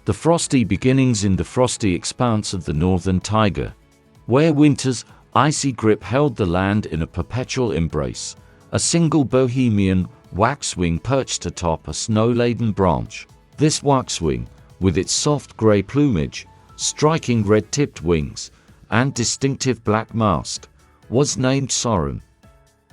The frosty beginnings in the frosty expanse of the northern taiga, where winter's icy grip held the land in a perpetual embrace. A single Bohemian waxwing perched atop a snow-laden branch. This waxwing, with its soft gray plumage, striking red-tipped wings, and distinctive black mask, was named Soren.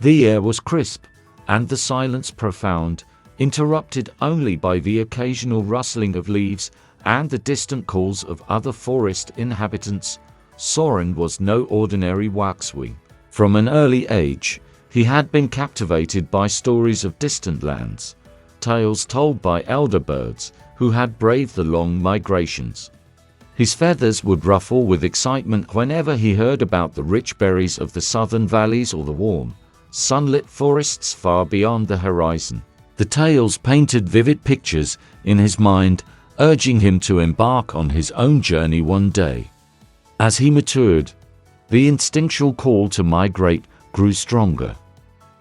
The air was crisp, and the silence profound, interrupted only by the occasional rustling of leaves and the distant calls of other forest inhabitants. Soren was no ordinary waxwing. From an early age, he had been captivated by stories of distant lands, tales told by elder birds who had braved the long migrations. His feathers would ruffle with excitement whenever he heard about the rich berries of the southern valleys or the warm, sunlit forests far beyond the horizon. The tales painted vivid pictures in his mind, urging him to embark on his own journey one day. As he matured, the instinctual call to migrate grew stronger.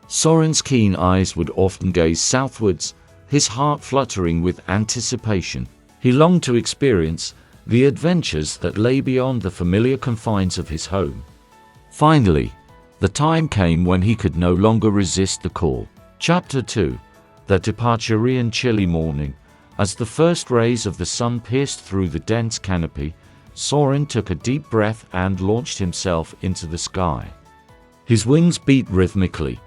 Soren's keen eyes would often gaze southwards, his heart fluttering with anticipation. He longed to experience the adventures that lay beyond the familiar confines of his home. Finally, the time came when he could no longer resist the call. Chapter 2. The departure. Chilly morning. As the first rays of the sun pierced through the dense canopy, Soren took a deep breath and launched himself into the sky. His wings beat rhythmically,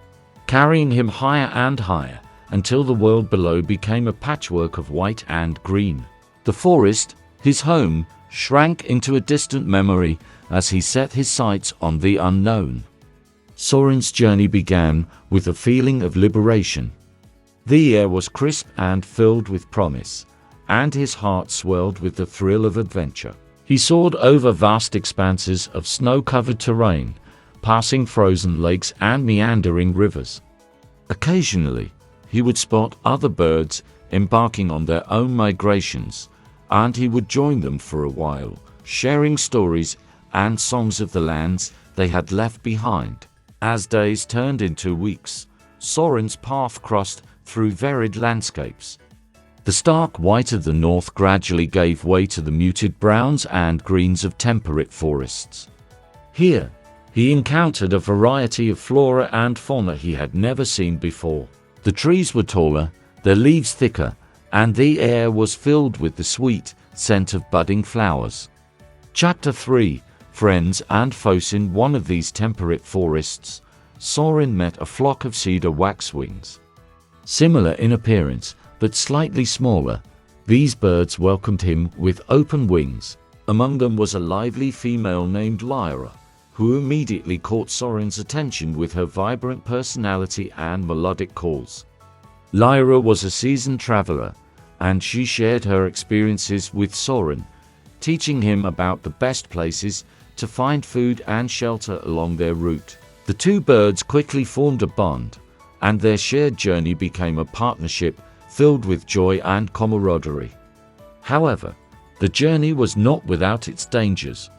carrying him higher and higher, until the world below became a patchwork of white and green. The forest, his home, shrank into a distant memory as he set his sights on the unknown. Soren's journey began with a feeling of liberation. The air was crisp and filled with promise, and his heart swelled with the thrill of adventure. He soared over vast expanses of snow-covered terrain, passing frozen lakes and meandering rivers. Occasionally, he would spot other birds embarking on their own migrations, and he would join them for a while, sharing stories and songs of the lands they had left behind. As days turned into weeks, Soren's path crossed through varied landscapes. The stark white of the north gradually gave way to the muted browns and greens of temperate forests. Here, he encountered a variety of flora and fauna he had never seen before. The trees were taller, their leaves thicker, and the air was filled with the sweet scent of budding flowers. Chapter 3. Friends and foes. In one of these temperate forests, Soren met a flock of cedar waxwings. Similar in appearance, but slightly smaller, these birds welcomed him with open wings. Among them was a lively female named Lyra, who immediately caught Soren's attention with her vibrant personality and melodic calls. Lyra was a seasoned traveler, and she shared her experiences with Soren, teaching him about the best places to find food and shelter along their route. The two birds quickly formed a bond, and their shared journey became a partnership filled with joy and camaraderie. However, the journey was not without its dangers.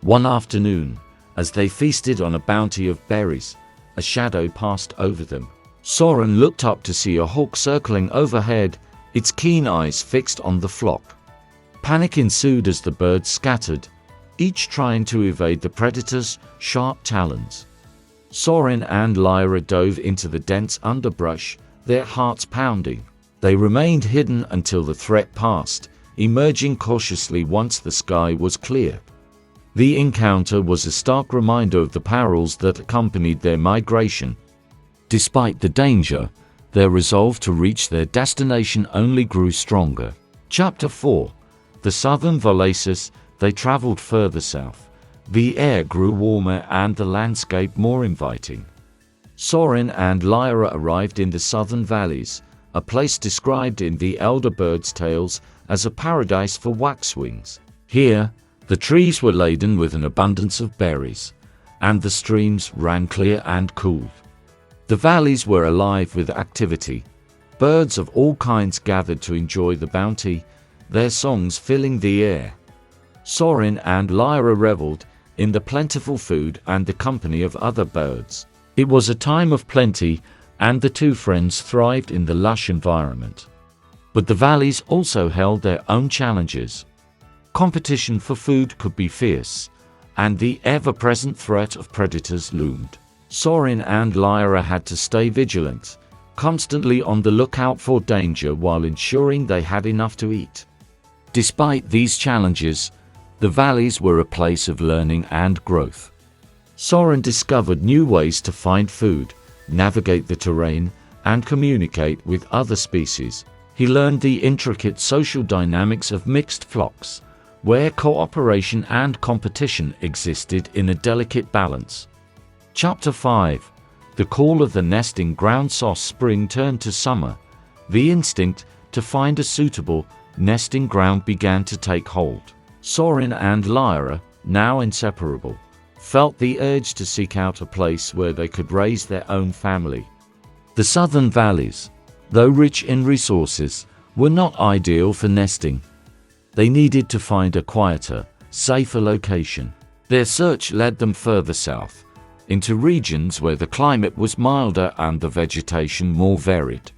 One afternoon, as they feasted on a bounty of berries, a shadow passed over them. Soren looked up to see a hawk circling overhead, its keen eyes fixed on the flock. Panic ensued as the birds scattered, each trying to evade the predator's sharp talons. Soren and Lyra dove into the dense underbrush, their hearts pounding. They remained hidden until the threat passed, emerging cautiously once the sky was clear. The encounter was a stark reminder of the perils that accompanied their migration. Despite the danger, their resolve to reach their destination only grew stronger. Chapter 4. The Southern Valleys. They traveled further south. The air grew warmer and the landscape more inviting. Soren and Lyra arrived in the southern valleys, a place described in the elder birds' tales as a paradise for waxwings. Here, the trees were laden with an abundance of berries, and the streams ran clear and cool. The valleys were alive with activity. Birds of all kinds gathered to enjoy the bounty, their songs filling the air. Soren and Lyra reveled in the plentiful food and the company of other birds. It was a time of plenty, and the two friends thrived in the lush environment. But the valleys also held their own challenges. Competition for food could be fierce, and the ever-present threat of predators loomed. Sorin and Lyra had to stay vigilant, constantly on the lookout for danger while ensuring they had enough to eat. Despite these challenges, the valleys were a place of learning and growth. Sorin discovered new ways to find food, navigate the terrain, and communicate with other species. He learned the intricate social dynamics of mixed flocks, where cooperation and competition existed in a delicate balance. Chapter 5. The call of the nesting ground. As spring turned to summer, the instinct to find a suitable nesting ground began to take hold. Sorin and Lyra, now inseparable, felt the urge to seek out a place where they could raise their own family. The southern valleys, though rich in resources, were not ideal for nesting. They needed to find a quieter, safer location. Their search led them further south, into regions where the climate was milder and the vegetation more varied.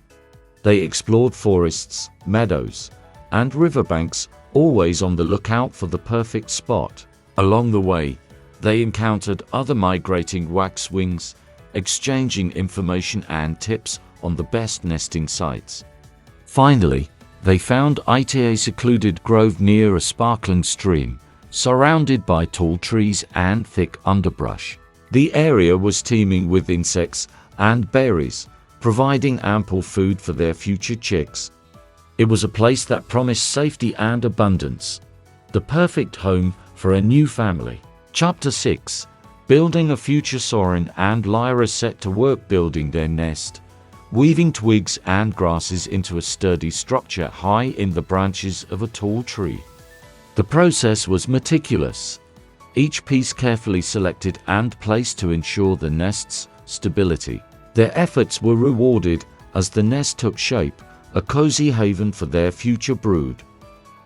They explored forests, meadows, and riverbanks, always on the lookout for the perfect spot. Along the way, they encountered other migrating waxwings, exchanging information and tips on the best nesting sites. Finally, they found a secluded grove near a sparkling stream, surrounded by tall trees and thick underbrush. The area was teeming with insects and berries, providing ample food for their future chicks. It was a place that promised safety and abundance, the perfect home for a new family. Chapter 6. Building a future. Sorin and Lyra set to work building their nest, weaving twigs and grasses into a sturdy structure high in the branches of a tall tree. The process was meticulous, each piece carefully selected and placed to ensure the nest's stability. Their efforts were rewarded as the nest took shape, a cozy haven for their future brood.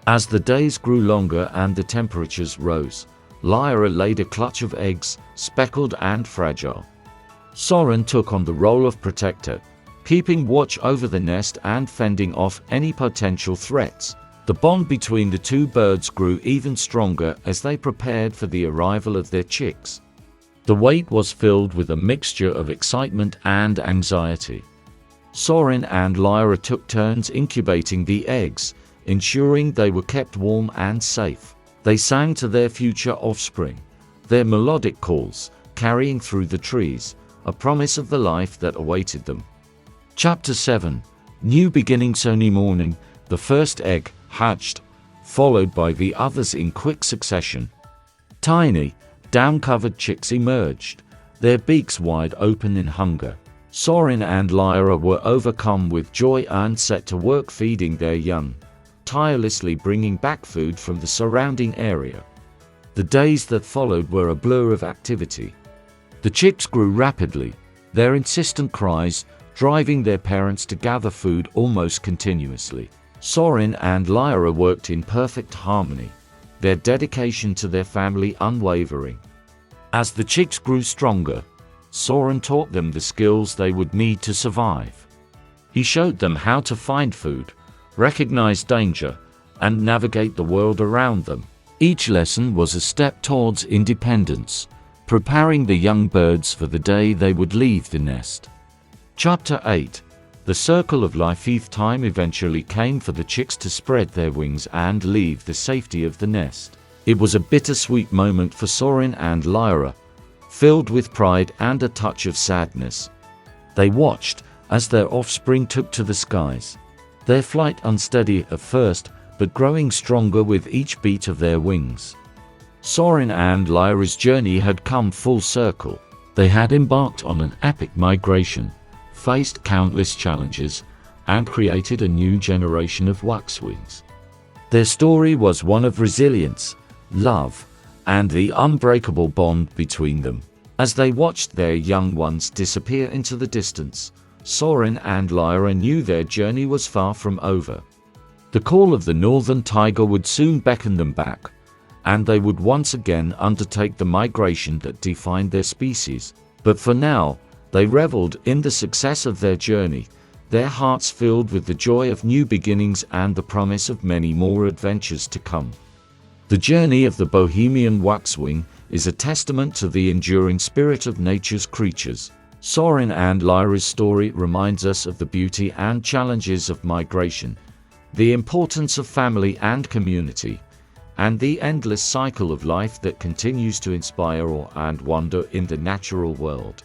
As the days grew longer and the temperatures rose, Lyra laid a clutch of eggs, speckled and fragile. Sorin took on the role of protector, keeping watch over the nest and fending off any potential threats. The bond between the two birds grew even stronger as they prepared for the arrival of their chicks. The wait was filled with a mixture of excitement and anxiety. Sorin and Lyra took turns incubating the eggs, ensuring they were kept warm and safe. They sang to their future offspring, their melodic calls carrying through the trees, a promise of the life that awaited them. Chapter 7. New beginnings. Sunny morning, the first egg hatched, followed by the others in quick succession. Tiny, down-covered chicks emerged, their beaks wide open in hunger. Sorin and Lyra were overcome with joy and set to work feeding their young, tirelessly bringing back food from the surrounding area. The days that followed were a blur of activity. The chicks grew rapidly, their insistent cries driving their parents to gather food almost continuously. Sorin and Lyra worked in perfect harmony, their dedication to their family unwavering. As the chicks grew stronger, Sorin taught them the skills they would need to survive. He showed them how to find food, recognize danger, and navigate the world around them. Each lesson was a step towards independence, preparing the young birds for the day they would leave the nest. Chapter 8. The circle of life. Time eventually came for the chicks to spread their wings and leave the safety of the nest. It was a bittersweet moment for Sorin and Lyra, filled with pride and a touch of sadness. They watched as their offspring took to the skies, their flight unsteady at first, but growing stronger with each beat of their wings. Sorin and Lyra's journey had come full circle. They had embarked on an epic migration, faced countless challenges, and created a new generation of waxwings. Their story was one of resilience, love, and the unbreakable bond between them. As they watched their young ones disappear into the distance, Sorin and Lyra knew their journey was far from over. The call of the northern tiger would soon beckon them back, and they would once again undertake the migration that defined their species. But for now, they reveled in the success of their journey, their hearts filled with the joy of new beginnings and the promise of many more adventures to come. The journey of the Bohemian Waxwing is a testament to the enduring spirit of nature's creatures. Soren and Lyra's story reminds us of the beauty and challenges of migration, the importance of family and community, and the endless cycle of life that continues to inspire awe and wonder in the natural world.